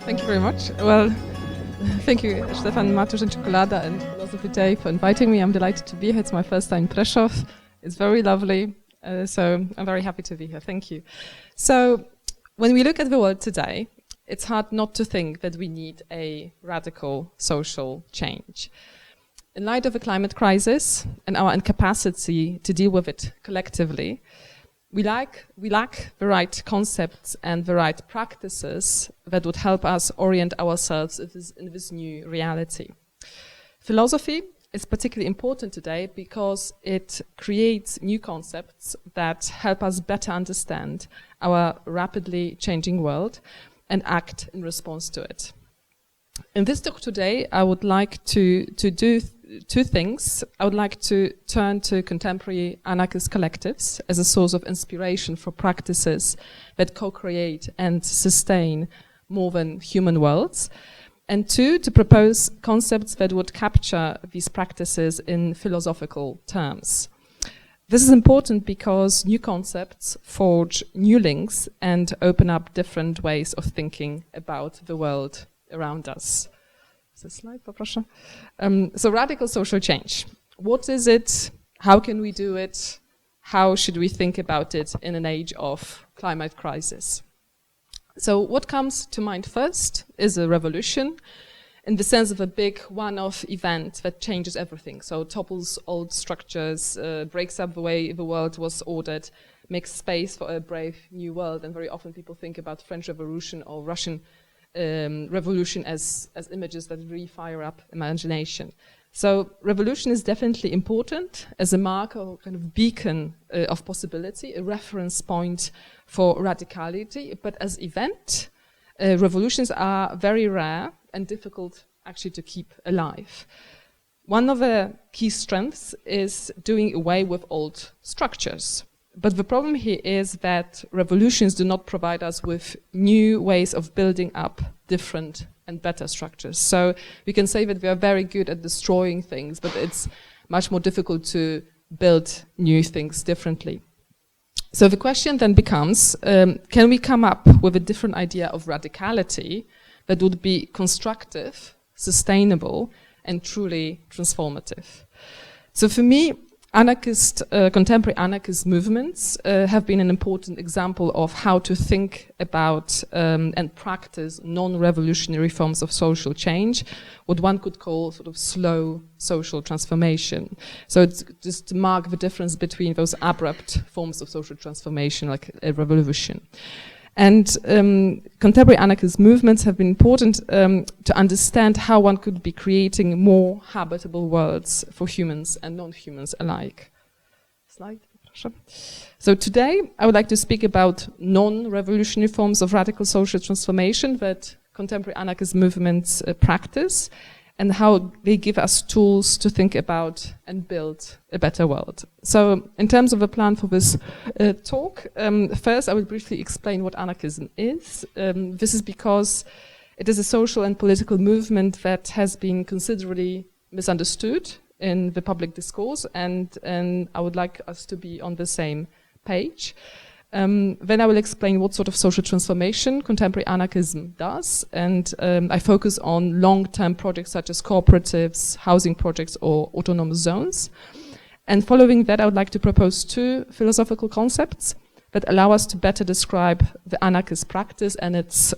Thank you very much. Well, thank you, Stefan, Matusz and Czekolada and Philosophy Day for inviting me. I'm delighted to be here. It's my first time in Prešov. It's very lovely. So I'm very happy to be here. Thank you. So when we look at the world today, it's hard not to think that we need a radical social change. In light of the climate crisis and our incapacity to deal with it collectively, we lack the right concepts and the right practices that would help us orient ourselves in this new reality. Philosophy is particularly important today because it creates new concepts that help us better understand our rapidly changing world and act in response to it. In this talk today, I would like to do two things. I would like to turn to contemporary anarchist collectives as a source of inspiration for practices that co-create and sustain more than human worlds. And two, to propose concepts that would capture these practices in philosophical terms. This is important because new concepts forge new links and open up different ways of thinking about the world around us. Slide, poproszę. So radical social change. What is it? How can we do it? How should we think about it in an age of climate crisis? So what comes to mind first is a revolution in the sense of a big one-off event that changes everything. So topples old structures, breaks up the way the world was ordered, makes space for a brave new world. And very often people think about French Revolution or Russian revolution as images that really fire up imagination. So revolution is definitely important as a marker or kind of beacon of possibility, a reference point for radicality, but as event, revolutions are very rare and difficult actually to keep alive. One of the key strengths is doing away with old structures. But the problem here is that revolutions do not provide us with new ways of building up different and better structures. So we can say that we are very good at destroying things, but it's much more difficult to build new things differently. So the question then becomes, can we come up with a different idea of radicality that would be constructive, sustainable, and truly transformative? So for me, contemporary anarchist movements have been an important example of how to think about and practice non-revolutionary forms of social change, what one could call sort of slow social transformation. So it's just to mark the difference between those abrupt forms of social transformation like a revolution. And contemporary anarchist movements have been important to understand how one could be creating more habitable worlds for humans and non-humans alike. Slide, proszę. So today I would like to speak about non-revolutionary forms of radical social transformation that contemporary anarchist movements practice and how they give us tools to think about and build a better world. So in terms of a plan for this talk, first I will briefly explain what anarchism is. This is because it is a social and political movement that has been considerably misunderstood in the public discourse, and I would like us to be on the same page. Then I will explain what sort of social transformation contemporary anarchism does, and I focus on long-term projects such as cooperatives, housing projects, or autonomous zones. And following that, I would like to propose two philosophical concepts that allow us to better describe the anarchist practice and its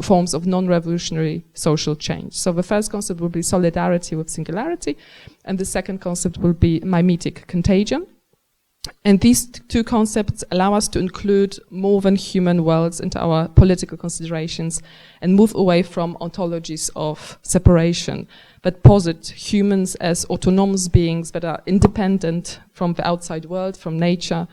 forms of non-revolutionary social change. So the first concept will be solidarity with singularity, and the second concept will be mimetic contagion. And these two concepts allow us to include more than human worlds into our political considerations and move away from ontologies of separation, but posit humans as autonomous beings that are independent from the outside world, from nature,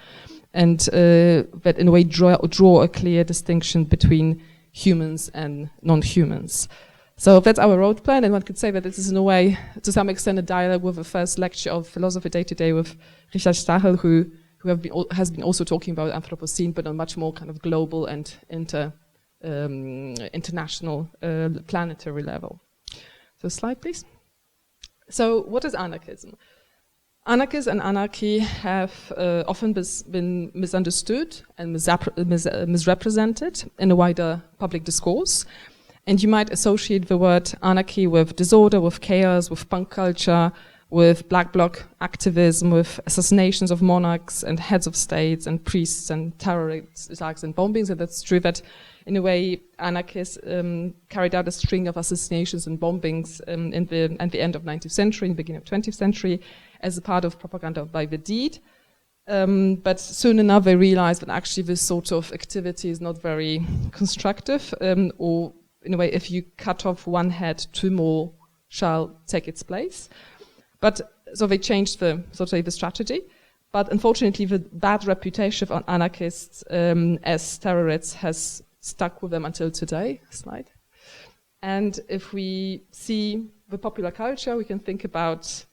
and that in a way draw a clear distinction between humans and non-humans. So that's our road plan, and one could say that this is in a way, to some extent, a dialogue with the first lecture of Philosophy Day today with Richard Stachel, who has been also talking about Anthropocene, but on much more kind of global and international planetary level. So slide, please. So what is anarchism? Anarchists and anarchy have often been misunderstood and misrepresented in a wider public discourse. And you might associate the word anarchy with disorder, with chaos, with punk culture, with black bloc activism, with assassinations of monarchs and heads of states and priests and terrorist attacks and bombings. And that's true that, in a way, anarchists carried out a string of assassinations and bombings at the end of 19th century, in the beginning of 20th century, as a part of propaganda by the deed. But soon enough, they realized that actually this sort of activity is not very constructive, or in a way, if you cut off one head, two more shall take its place. But so they changed the strategy. But unfortunately, the bad reputation of anarchists as terrorists has stuck with them until today. Slide. And if we see the popular culture, we can think about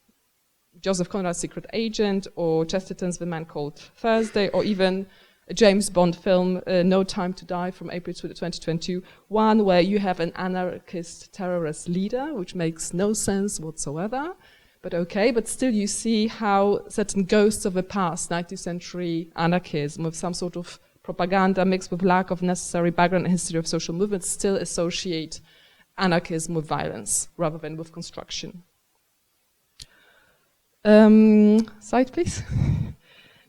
Joseph Conrad's Secret Agent, or Chesterton's The Man Called Thursday, or even a James Bond film, No Time to Die, from April 2021, where you have an anarchist terrorist leader, which makes no sense whatsoever. But okay, but still you see how certain ghosts of the past, 19th century anarchism, with some sort of propaganda mixed with lack of necessary background and history of social movements, still associate anarchism with violence rather than with construction. Slide, please.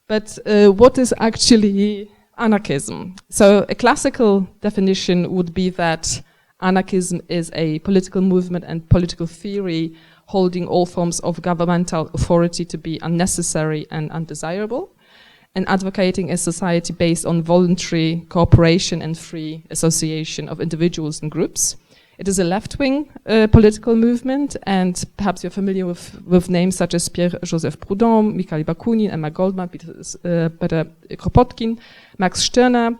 But what is actually anarchism? So a classical definition would be that anarchism is a political movement and political theory holding all forms of governmental authority to be unnecessary and undesirable, and advocating a society based on voluntary cooperation and free association of individuals and groups. It is a left-wing political movement, and perhaps you're familiar with names such as Pierre-Joseph Proudhon, Mikhail Bakunin, Emma Goldman, Peter Kropotkin, Max Stirner,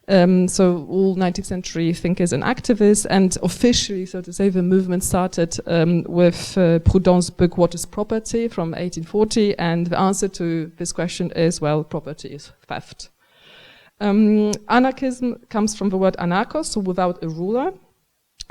so all 19th century thinkers and activists. And officially, so to say, the movement started with Proudhon's book What is Property from 1840, and the answer to this question is, well, property is theft. Anarchism comes from the word anarchos, so without a ruler.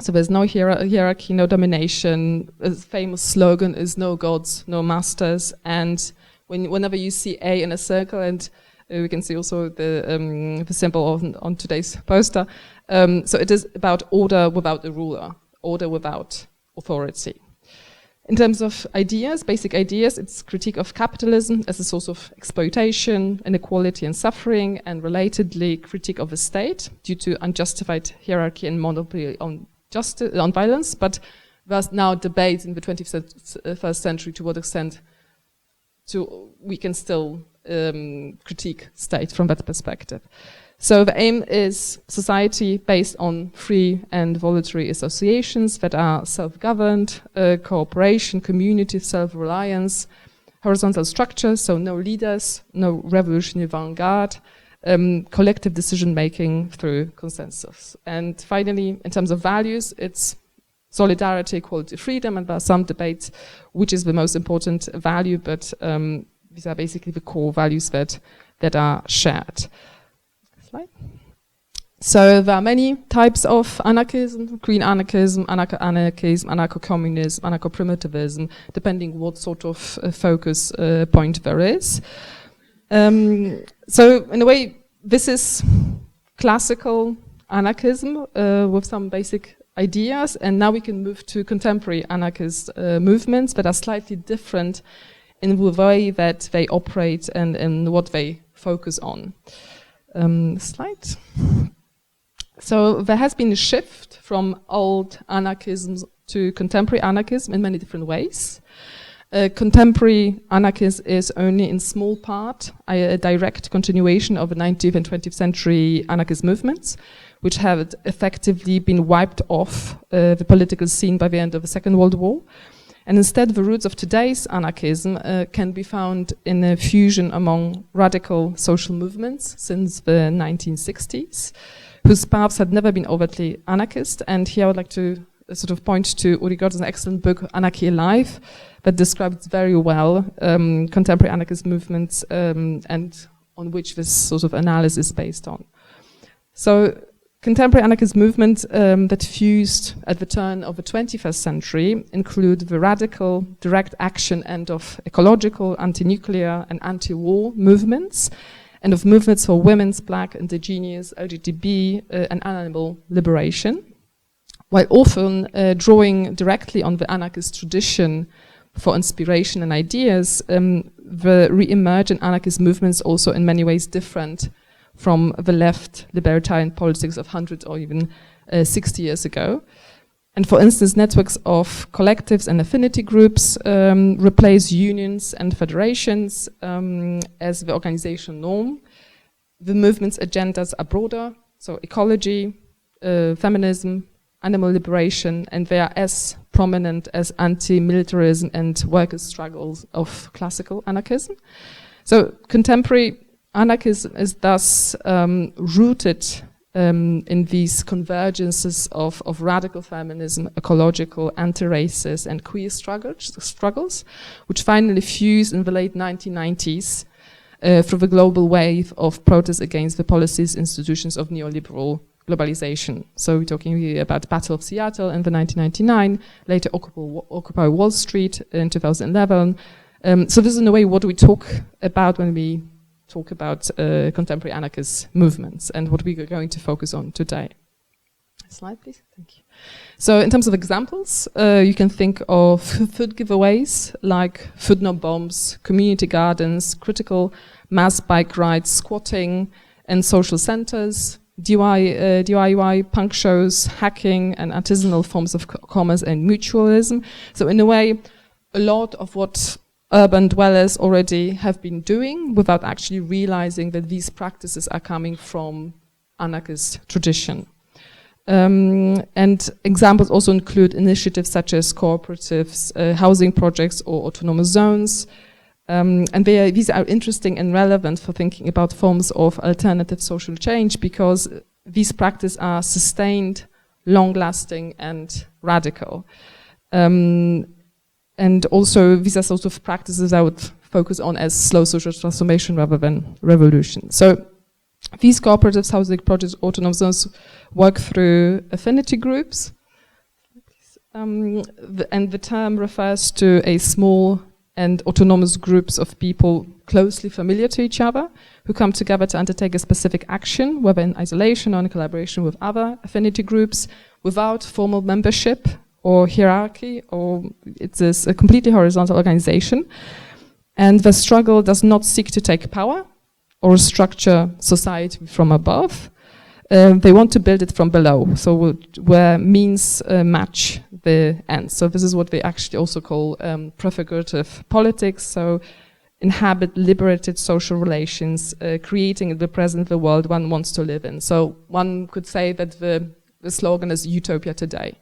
So there's no hierarchy, no domination. A famous slogan is no gods, no masters. And whenever you see A in a circle, and we can see also the symbol on today's poster, so it is about order without a ruler, order without authority. In terms of ideas, basic ideas, it's critique of capitalism as a source of exploitation, inequality and suffering, and relatedly critique of the state due to unjustified hierarchy and monopoly on violence. But there's now debates in the 21st century to what extent we can still critique state from that perspective. So the aim is society based on free and voluntary associations that are self-governed, cooperation, community, self-reliance, horizontal structures, so no leaders, no revolutionary vanguard, collective decision-making through consensus. And finally, in terms of values, it's solidarity, equality, freedom, and there are some debates which is the most important value, but these are basically the core values that are shared. Slide. So there are many types of anarchism: green anarchism, anarcho-anarchism, anarcho-communism, anarcho-primitivism, depending what sort of focus point there is. So in a way, this is classical anarchism with some basic ideas, and now we can move to contemporary anarchist movements that are slightly different in the way that they operate and what they focus on. Slide. So there has been a shift from old anarchism to contemporary anarchism in many different ways. Contemporary anarchism is only in small part a direct continuation of the 19th and 20th century anarchist movements, which have effectively been wiped off the political scene by the end of the Second World War. And instead, the roots of today's anarchism can be found in a fusion among radical social movements since the 1960s, whose paths had never been overtly anarchist. And here I would like to sort of point to Uri Gordon's excellent book, Anarchy Alive, that describes very well contemporary anarchist movements and on which this sort of analysis is based on. So contemporary anarchist movements that fused at the turn of the 21st century include the radical direct action and of ecological, anti-nuclear and anti-war movements, and of movements for women's, black, indigenous, LGBT and animal liberation. while often drawing directly on the anarchist tradition for inspiration and ideas, the re-emergent anarchist movements also in many ways different from the left libertarian politics of 100 or even 60 years ago. And for instance, networks of collectives and affinity groups replace unions and federations as the organizational norm. The movement's agendas are broader, so ecology, feminism, animal liberation, and they are as prominent as anti-militarism and workers' struggles of classical anarchism. So contemporary anarchism is thus rooted in these convergences of radical feminism, ecological, anti-racist, and queer struggles, which finally fused in the late 1990s through the global wave of protests against the policies, institutions of neoliberal globalization. So we're talking here about the Battle of Seattle in the 1999, later Occupy Wall Street in 2011. So this is in a way what we talk about when we talk about contemporary anarchist movements and what we are going to focus on today. Slide, please. Thank you. So in terms of examples, you can think of food giveaways like food no bombs, community gardens, critical mass bike rides, squatting, and social centers, DIY punk shows, hacking, and artisanal forms of commerce and mutualism. So in a way, a lot of what urban dwellers already have been doing without actually realizing that these practices are coming from anarchist tradition. And examples also include initiatives such as cooperatives, housing projects, or autonomous zones. And these are interesting and relevant for thinking about forms of alternative social change because these practices are sustained, long-lasting, and radical. And also, these are sort of practices I would focus on as slow social transformation rather than revolution. So these cooperatives, housing projects, autonomous zones work through affinity groups. And the term refers to a small and autonomous groups of people closely familiar to each other who come together to undertake a specific action, whether in isolation or in collaboration with other affinity groups, without formal membership or hierarchy, or it is a completely horizontal organization. And the struggle does not seek to take power or structure society from above. They want to build it from below, so where means match the ends. So this is what they actually also call prefigurative politics, so inhabit liberated social relations, creating in the present the world one wants to live in. So one could say that the slogan is utopia today.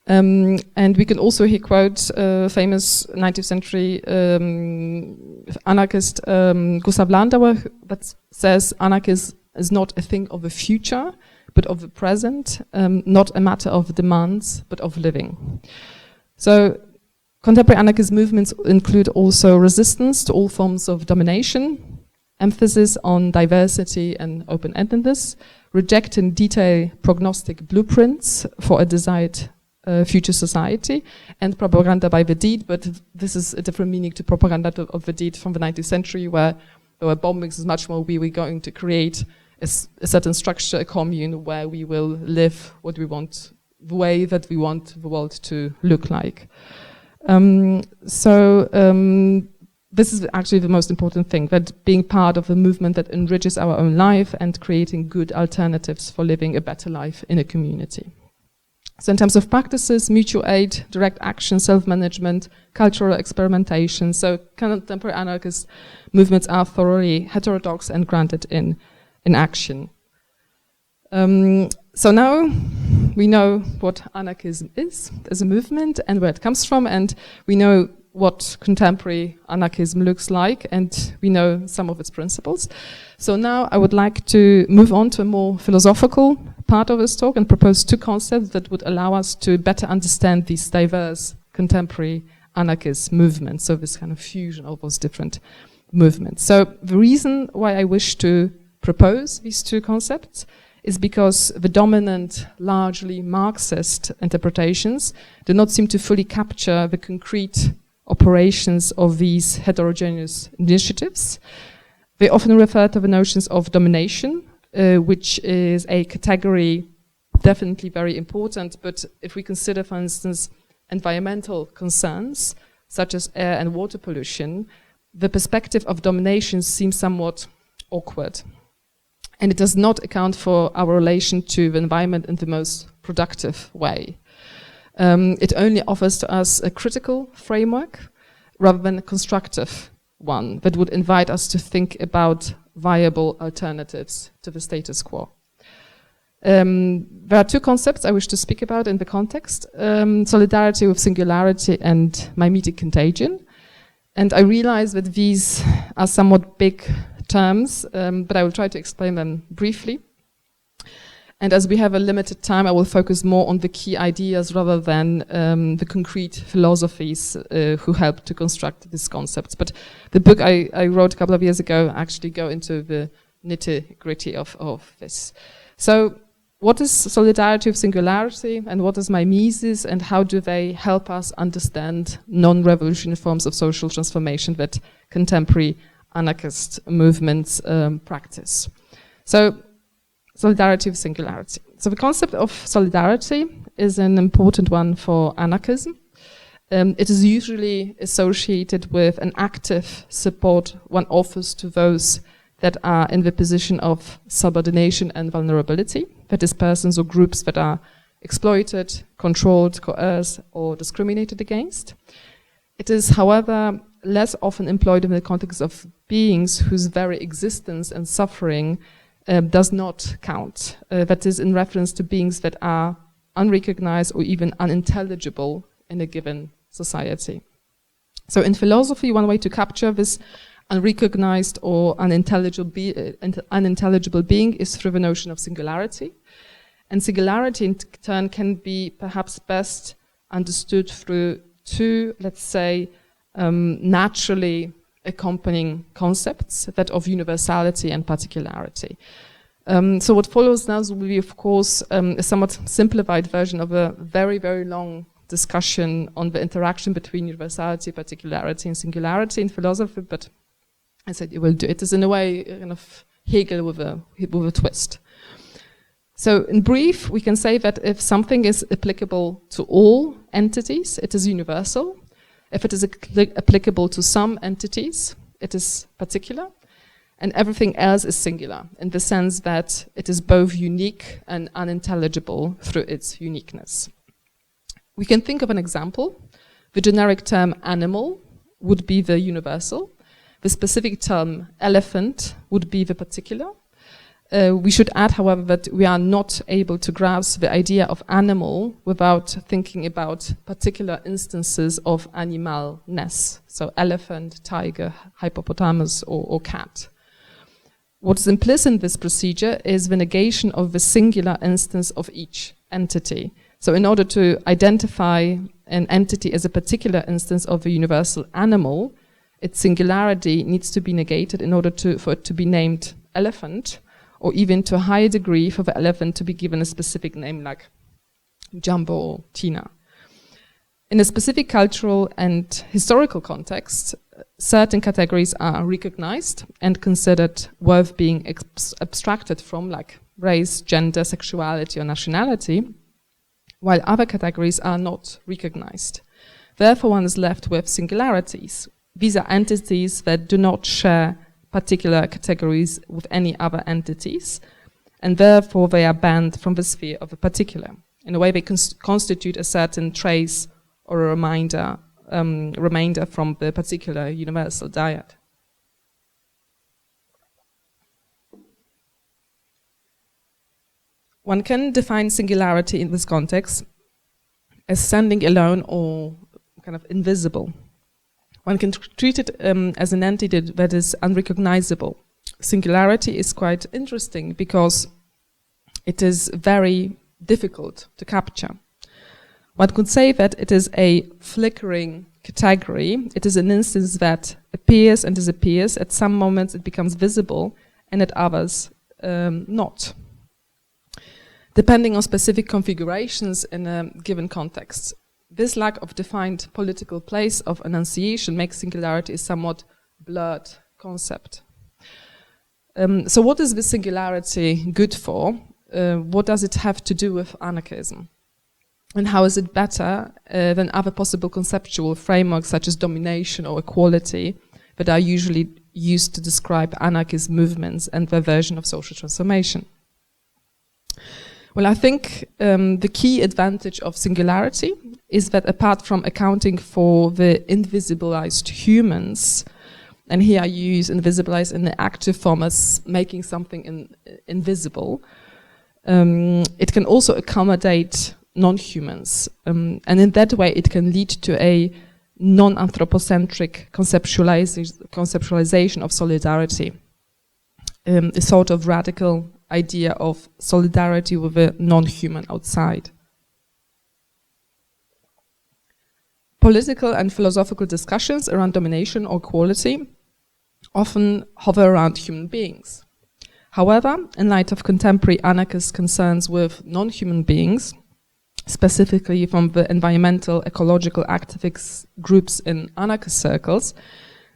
And we can also here quote famous 19th century anarchist Gustav Landauer that says anarchism is not a thing of the future, but of the present, not a matter of demands, but of living. So contemporary anarchist movements include also resistance to all forms of domination, emphasis on diversity and open-endedness, rejecting detailed prognostic blueprints for a desired future society, and propaganda by the deed, but this is a different meaning to propaganda of the deed from the 19th century, where bombings is much more we were going to create a certain structure, a commune, where we will live what we want, the way that we want the world to look like. This is actually the most important thing, that being part of a movement that enriches our own life and creating good alternatives for living a better life in a community. So in terms of practices, mutual aid, direct action, self-management, cultural experimentation, so contemporary anarchist movements are thoroughly heterodox and grounded in action. So now we know what anarchism is as a movement and where it comes from, and we know what contemporary anarchism looks like, and we know some of its principles. So now I would like to move on to a more philosophical part of this talk and propose two concepts that would allow us to better understand these diverse contemporary anarchist movements, so this kind of fusion of those different movements. So the reason why I wish to propose these two concepts is because the dominant, largely Marxist interpretations do not seem to fully capture the concrete operations of these heterogeneous initiatives. They often refer to the notions of domination, which is a category definitely very important, but if we consider, for instance, environmental concerns, such as air and water pollution, the perspective of domination seems somewhat awkward. And it does not account for our relation to the environment in the most productive way. It only offers to us a critical framework rather than a constructive one that would invite us to think about viable alternatives to the status quo. There are two concepts I wish to speak about in the context, solidarity with singularity and mimetic contagion. And I realize that these are somewhat big terms, but I will try to explain them briefly. And as we have a limited time, I will focus more on the key ideas rather than the concrete philosophies who helped to construct these concepts. But the book I wrote a couple of years ago actually go into the nitty-gritty of this. So what is solidarity with singularity, and what is mimesis, and how do they help us understand non-revolutionary forms of social transformation that contemporary anarchist movements practice? So, solidarity with singularity. So the concept of solidarity is an important one for anarchism. It is usually associated with an active support one offers to those that are in the position of subordination and vulnerability, that is, persons or groups that are exploited, controlled, coerced, or discriminated against. It is, however, less often employed in the context of beings whose very existence and suffering does not count. That is, in reference to beings that are unrecognized or even unintelligible in a given society. So in philosophy, one way to capture this unrecognized or unintelligible being is through the notion of singularity. And singularity in turn can be perhaps best understood through two, let's say, naturally accompanying concepts, that of universality and particularity. So what follows now will be, of course, a somewhat simplified version of a very, very long discussion on the interaction between universality, particularity, and singularity in philosophy, but I said it will do. It is in a way kind of Hegel with a twist. So in brief, we can say that if something is applicable to all entities, it is universal. If it is applicable to some entities, it is particular. And everything else is singular, in the sense that it is both unique and unintelligible through its uniqueness. We can think of an example. The generic term animal would be the universal. The specific term elephant would be the particular. We should add, however, that we are not able to grasp the idea of animal without thinking about particular instances of animalness. So elephant, tiger, hippopotamus, or cat. What is implicit in this procedure is the negation of the singular instance of each entity. So in order to identify an entity as a particular instance of a universal animal, its singularity needs to be negated in order for it to be named elephant, or even to a higher degree for the elephant to be given a specific name like Jumbo or Tina. In a specific cultural and historical context, certain categories are recognized and considered worth being abstracted from, like race, gender, sexuality, or nationality, while other categories are not recognized. Therefore, one is left with singularities. These are entities that do not share particular categories with any other entities, and therefore they are banned from the sphere of a particular. In a way, they constitute a certain trace or a remainder from the particular universal dyad. One can define singularity in this context as standing alone or kind of invisible. One can treat it as an entity that is unrecognizable. Singularity is quite interesting because it is very difficult to capture. One could say that it is a flickering category. It is an instance that appears and disappears. At some moments it becomes visible, and at others not, depending on specific configurations in a given context. This lack of defined political place of enunciation makes singularity a somewhat blurred concept. So what is this singularity good for? what does it have to do with anarchism? And how is it better than other possible conceptual frameworks such as domination or equality that are usually used to describe anarchist movements and their version of social transformation? Well, I think the key advantage of Singularity is that apart from accounting for the invisibilized humans, and here I use invisibilize in the active form as making something invisible, it can also accommodate non-humans, and in that way it can lead to a non-anthropocentric conceptualization of solidarity, a sort of radical idea of solidarity with a non-human outside. Political and philosophical discussions around domination or equality often hover around human beings. However, in light of contemporary anarchist concerns with non-human beings, specifically from the environmental ecological activist groups in anarchist circles,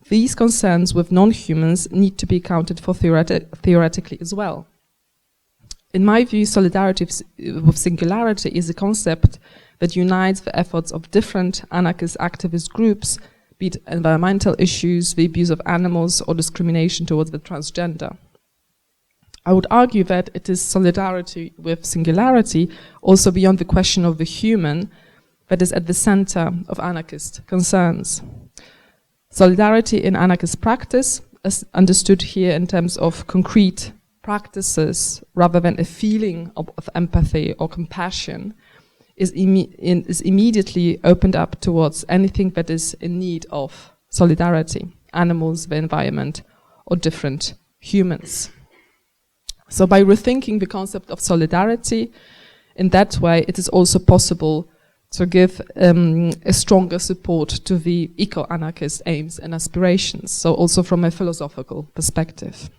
these concerns with non-humans need to be accounted for theoretically as well. In my view, solidarity with Singularity is a concept that unites the efforts of different anarchist activist groups, be it environmental issues, the abuse of animals, or discrimination towards the transgender. I would argue that it is solidarity with Singularity, also beyond the question of the human, that is at the center of anarchist concerns. Solidarity in anarchist practice, as understood here in terms of concrete practices rather than a feeling of empathy or compassion, is immediately opened up towards anything that is in need of solidarity, animals, the environment, or different humans. So by rethinking the concept of solidarity in that way, it is also possible to give a stronger support to the eco-anarchist aims and aspirations, so also from a philosophical perspective.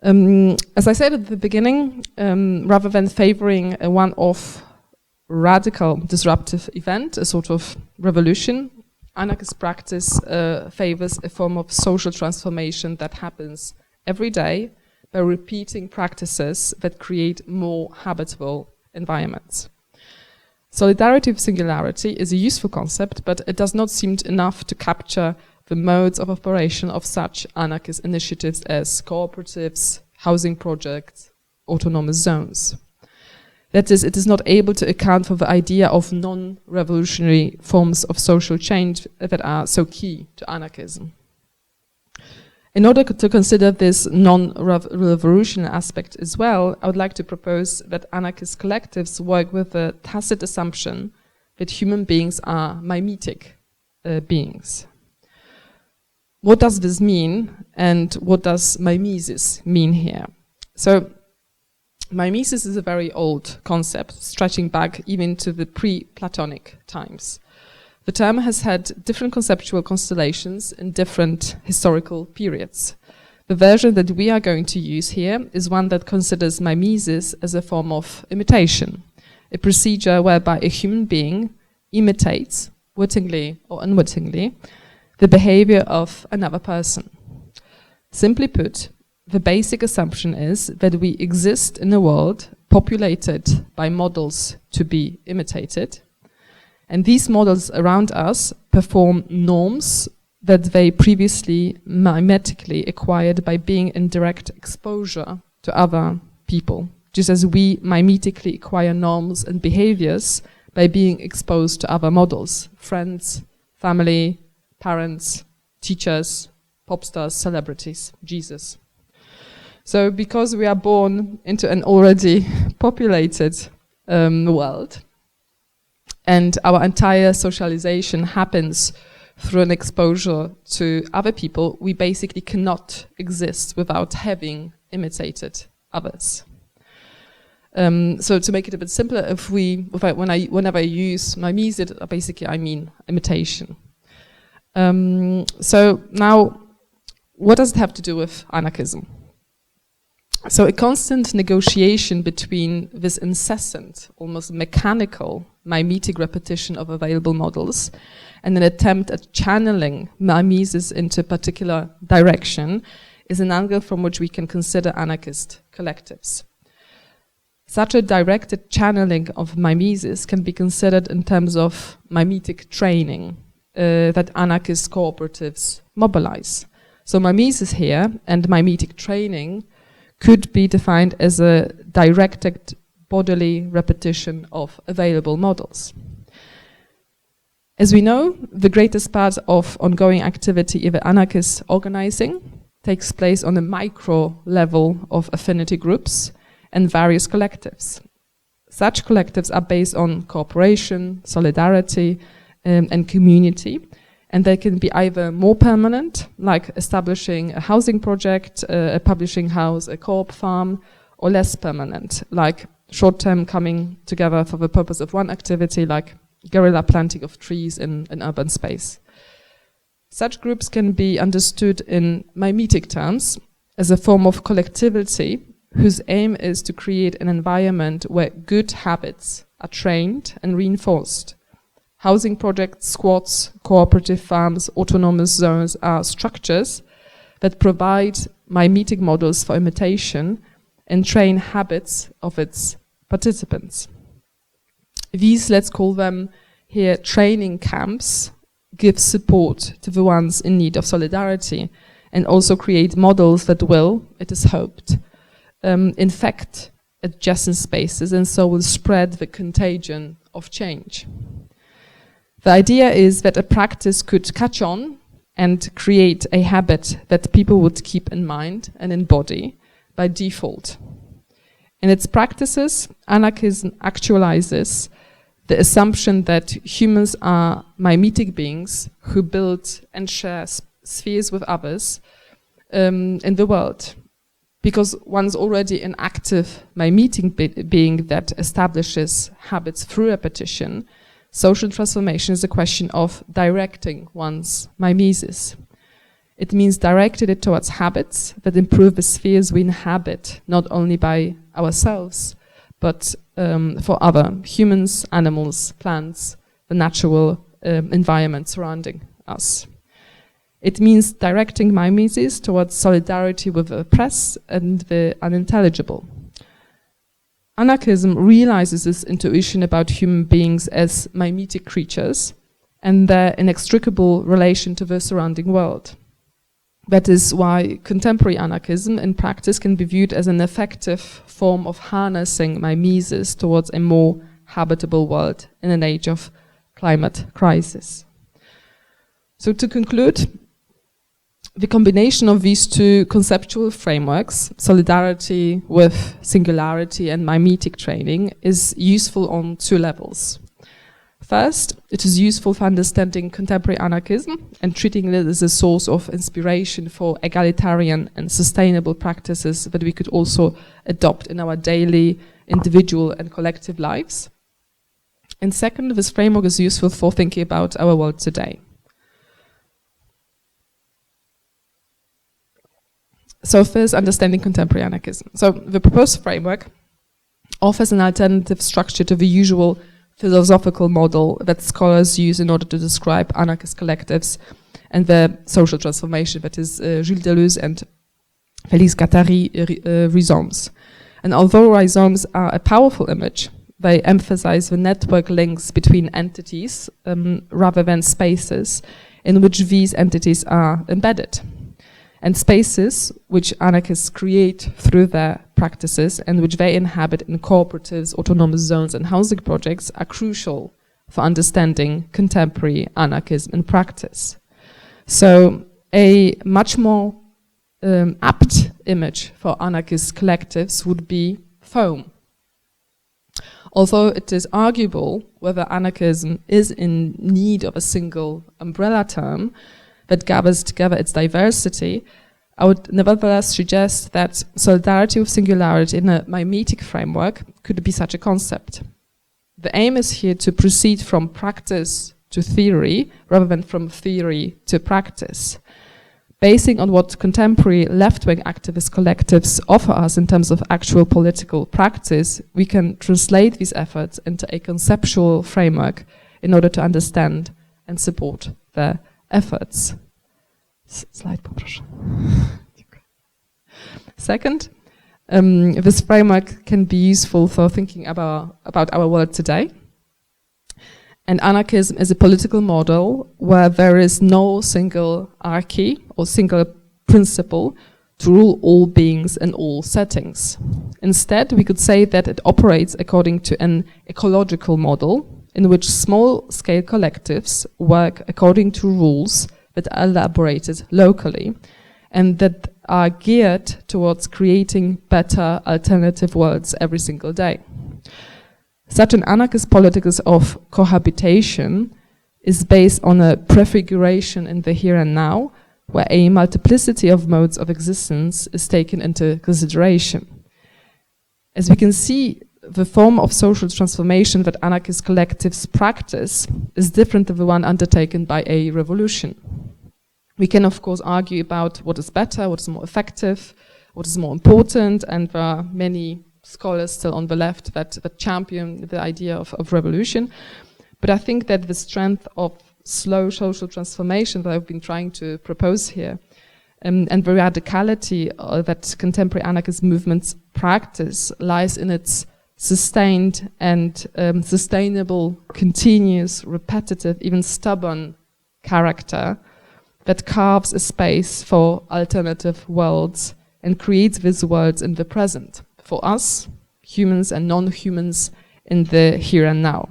As I said at the beginning, rather than favoring a one-off radical disruptive event, a sort of revolution, anarchist practice favors a form of social transformation that happens every day by repeating practices that create more habitable environments. Solidarity with Singularity is a useful concept, but it does not seem enough to capture the modes of operation of such anarchist initiatives as cooperatives, housing projects, autonomous zones. That is, it is not able to account for the idea of non-revolutionary forms of social change that are so key to anarchism. In order to consider this non-revolutionary aspect as well, I would like to propose that anarchist collectives work with the tacit assumption that human beings are mimetic beings. What does this mean, and what does mimesis mean here? So, mimesis is a very old concept, stretching back even to the pre-Platonic times. The term has had different conceptual constellations in different historical periods. The version that we are going to use here is one that considers mimesis as a form of imitation, a procedure whereby a human being imitates, wittingly or unwittingly, the behavior of another person. Simply put, the basic assumption is that we exist in a world populated by models to be imitated, and these models around us perform norms that they previously mimetically acquired by being in direct exposure to other people, just as we mimetically acquire norms and behaviors by being exposed to other models, friends, family, parents, teachers, pop stars, celebrities, Jesus. So because we are born into an already populated world, and our entire socialization happens through an exposure to other people, we basically cannot exist without having imitated others. So to make it a bit simpler, whenever I use mimesis, basically I mean imitation. So now, what does it have to do with anarchism? So a constant negotiation between this incessant, almost mechanical, mimetic repetition of available models and an attempt at channeling mimesis into a particular direction is an angle from which we can consider anarchist collectives. Such a directed channeling of mimesis can be considered in terms of mimetic training that anarchist cooperatives mobilize. So mimesis here and mimetic training could be defined as a directed bodily repetition of available models. As we know, the greatest part of ongoing activity in the anarchist organizing takes place on a micro level of affinity groups and various collectives. Such collectives are based on cooperation, solidarity, and community, and they can be either more permanent, like establishing a housing project, a publishing house, a co-op farm, or less permanent, like short-term coming together for the purpose of one activity, like guerrilla planting of trees in an urban space. Such groups can be understood in mimetic terms as a form of collectivity whose aim is to create an environment where good habits are trained and reinforced. Housing projects, squads, cooperative farms, autonomous zones are structures that provide mimetic models for imitation and train habits of its participants. These, let's call them here, training camps, give support to the ones in need of solidarity and also create models that will, it is hoped, infect adjacent spaces and so will spread the contagion of change. The idea is that a practice could catch on and create a habit that people would keep in mind and embody by default. In its practices, anarchism actualizes the assumption that humans are mimetic beings who build and share spheres with others in the world. Because one's already an active mimetic being that establishes habits through repetition, social transformation is a question of directing one's mimesis. It means directed it towards habits that improve the spheres we inhabit, not only by ourselves, but for other humans, animals, plants, the natural environment surrounding us. It means directing mimesis towards solidarity with the oppressed and the unintelligible. Anarchism realizes this intuition about human beings as mimetic creatures and their inextricable relation to the surrounding world. That is why contemporary anarchism in practice can be viewed as an effective form of harnessing mimesis towards a more habitable world in an age of climate crisis. So to conclude, the combination of these two conceptual frameworks, solidarity with singularity and mimetic training, is useful on two levels. First, it is useful for understanding contemporary anarchism and treating it as a source of inspiration for egalitarian and sustainable practices that we could also adopt in our daily, individual and collective lives. And second, this framework is useful for thinking about our world today. So first, understanding contemporary anarchism. So the proposed framework offers an alternative structure to the usual philosophical model that scholars use in order to describe anarchist collectives and their social transformation, that is Gilles Deleuze and Félix Guattari rhizomes. And although rhizomes are a powerful image, they emphasize the network links between entities rather than spaces in which these entities are embedded. And spaces which anarchists create through their practices and which they inhabit in cooperatives, autonomous zones and housing projects are crucial for understanding contemporary anarchism in practice. So a much more apt image for anarchist collectives would be foam. Although it is arguable whether anarchism is in need of a single umbrella term that gathers together its diversity, I would nevertheless suggest that solidarity with singularity in a mimetic framework could be such a concept. The aim is here to proceed from practice to theory rather than from theory to practice. Basing on what contemporary left-wing activist collectives offer us in terms of actual political practice, we can translate these efforts into a conceptual framework in order to understand and support their efforts. Slide poproszę. Second, This framework can be useful for thinking about our world today. And anarchism is a political model where there is no single archy or single principle to rule all beings in all settings. Instead, we could say that it operates according to an ecological model in which small-scale collectives work according to rules that are elaborated locally and that are geared towards creating better alternative worlds every single day. Such an anarchist politics of cohabitation is based on a prefiguration in the here and now, where a multiplicity of modes of existence is taken into consideration. As we can see, the form of social transformation that anarchist collectives practice is different than the one undertaken by a revolution. We can, of course, argue about what is better, what is more effective, what is more important, and there are many scholars still on the left that champion the idea of revolution. But I think that the strength of slow social transformation that I've been trying to propose here, and the radicality that contemporary anarchist movements practice lies in its sustained and sustainable, continuous, repetitive, even stubborn character that carves a space for alternative worlds and creates these worlds in the present, for us, humans and non-humans, in the here and now.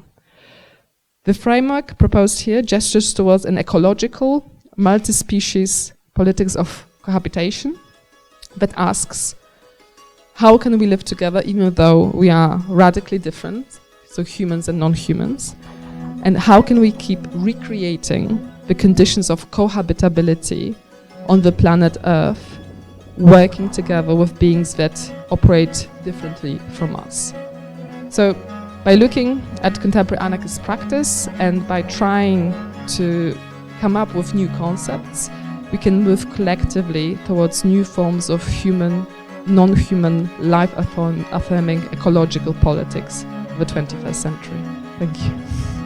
The framework proposed here gestures towards an ecological, multi-species politics of cohabitation that asks, how can we live together even though we are radically different, so humans and non-humans, and how can we keep recreating the conditions of cohabitability on the planet Earth, working together with beings that operate differently from us. So by looking at contemporary anarchist practice and by trying to come up with new concepts, we can move collectively towards new forms of human, non-human, life-affirming ecological politics of the 21st century. Thank you.